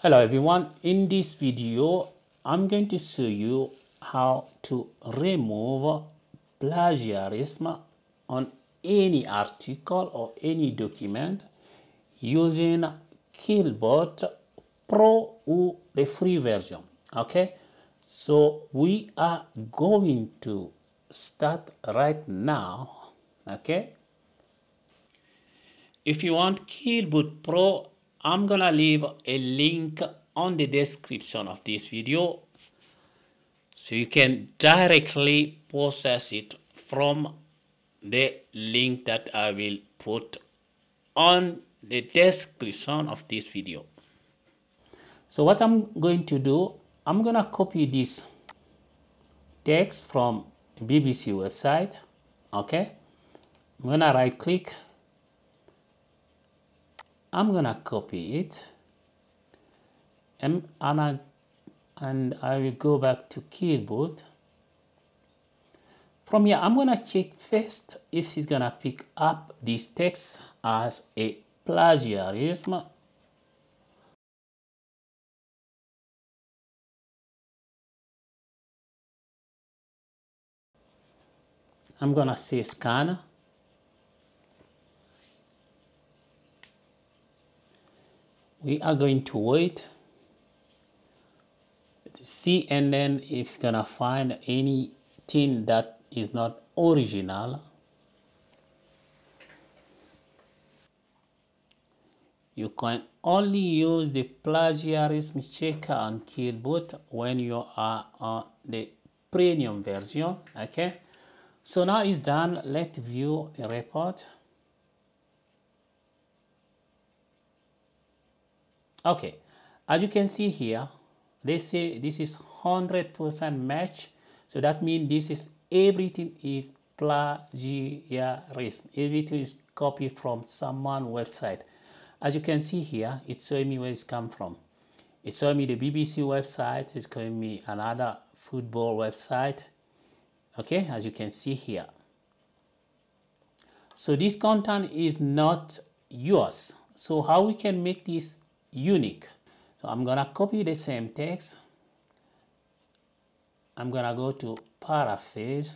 Hello everyone, in this video I'm going to show you how to remove plagiarism on any article or any document using Quillbot Pro or the free version. Okay, so we are going to start right now. Okay, if you want Quillbot Pro, I'm gonna leave a link on the description of this video so you can directly process it from the link that I will put on the description of this video. So what I'm going to do, I'm gonna copy this text from BBC website. Okay, I'm gonna right click, I'm gonna copy it, and I will go back to Quillbot. From here, I'm gonna check first if it's gonna pick up this text as a plagiarism. I'm gonna say scan. We are going to wait to see, and then if you're gonna find anything that is not original, you can only use the plagiarism checker on Quillbot when you are on the premium version. Okay, so now it's done. Let's view the report. Okay, as you can see here, they say this is 100% match. So that means this is everything is plagiarism. Everything is copied from someone's website. As you can see here, it's showing me where it's come from. It's showing me the BBC website. It's showing me another football website. Okay, as you can see here. So this content is not yours. So how we can make this unique? So I'm gonna copy the same text. I'm gonna go to paraphrase,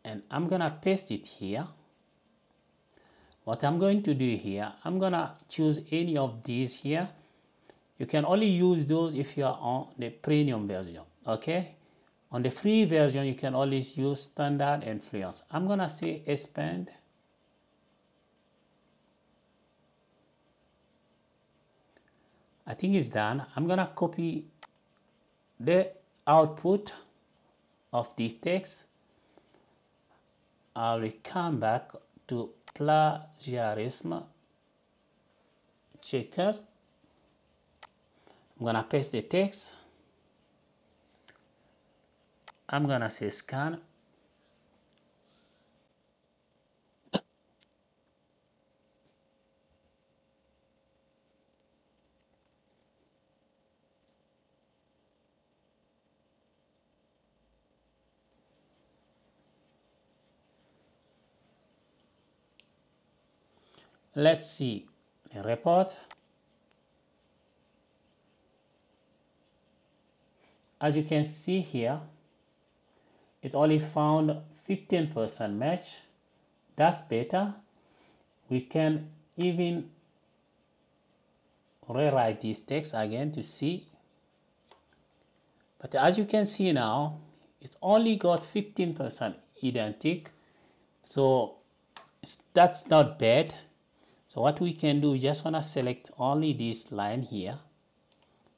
and I'm gonna paste it here. What I'm going to do here, I'm gonna choose any of these here. You can only use those if you are on the premium version. Okay, on the free version you can always use standard and fluence. I'm gonna say expand. I think it's done. I'm gonna copy the output of this text. I will come back to plagiarism checkers. I'm gonna paste the text. I'm gonna say scan. Let's see the report. As you can see here, it only found 15% match. That's better. We can even rewrite this text again to see. But as you can see now, it's only got 15% identical. So that's not bad. So what we can do, we just want to select only this line here,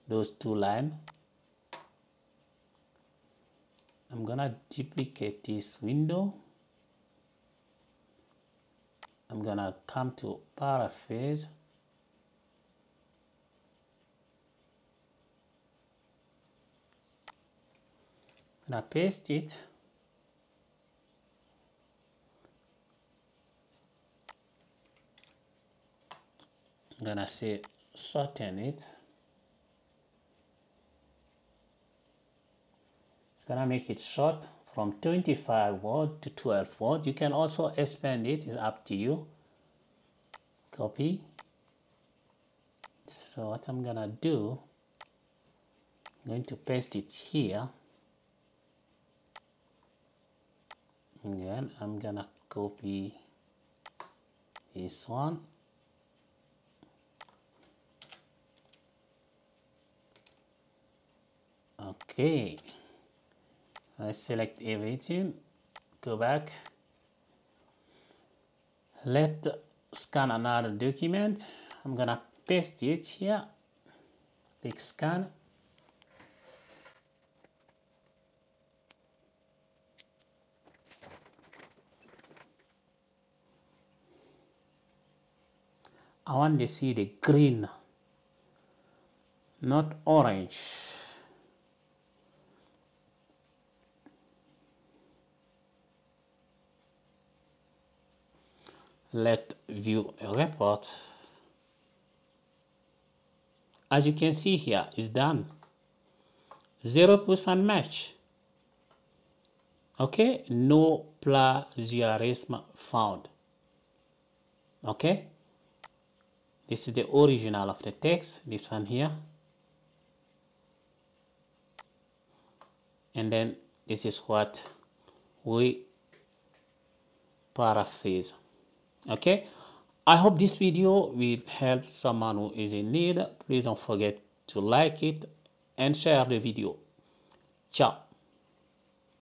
those two lines. I'm gonna duplicate this window. I'm gonna come to paraphrase. I'm gonna paste it. I'm gonna say shorten it. It's gonna make it short from 25 words to 12 words. You can also expand it, it's up to you. Copy. So what I'm gonna do, I'm going to paste it here. And then I'm gonna copy this one. Okay, I select everything, go back, let's scan another document. I'm gonna paste it here, click scan. I want to see the green, not orange. Let's view a report. As you can see here, it's done. 0% match. Okay, no plagiarism found. Okay, this is the original of the text, this one here. And then this is what we paraphrase. Okay, I hope this video will help someone who is in need. Please don't forget to like it and share the video. Ciao.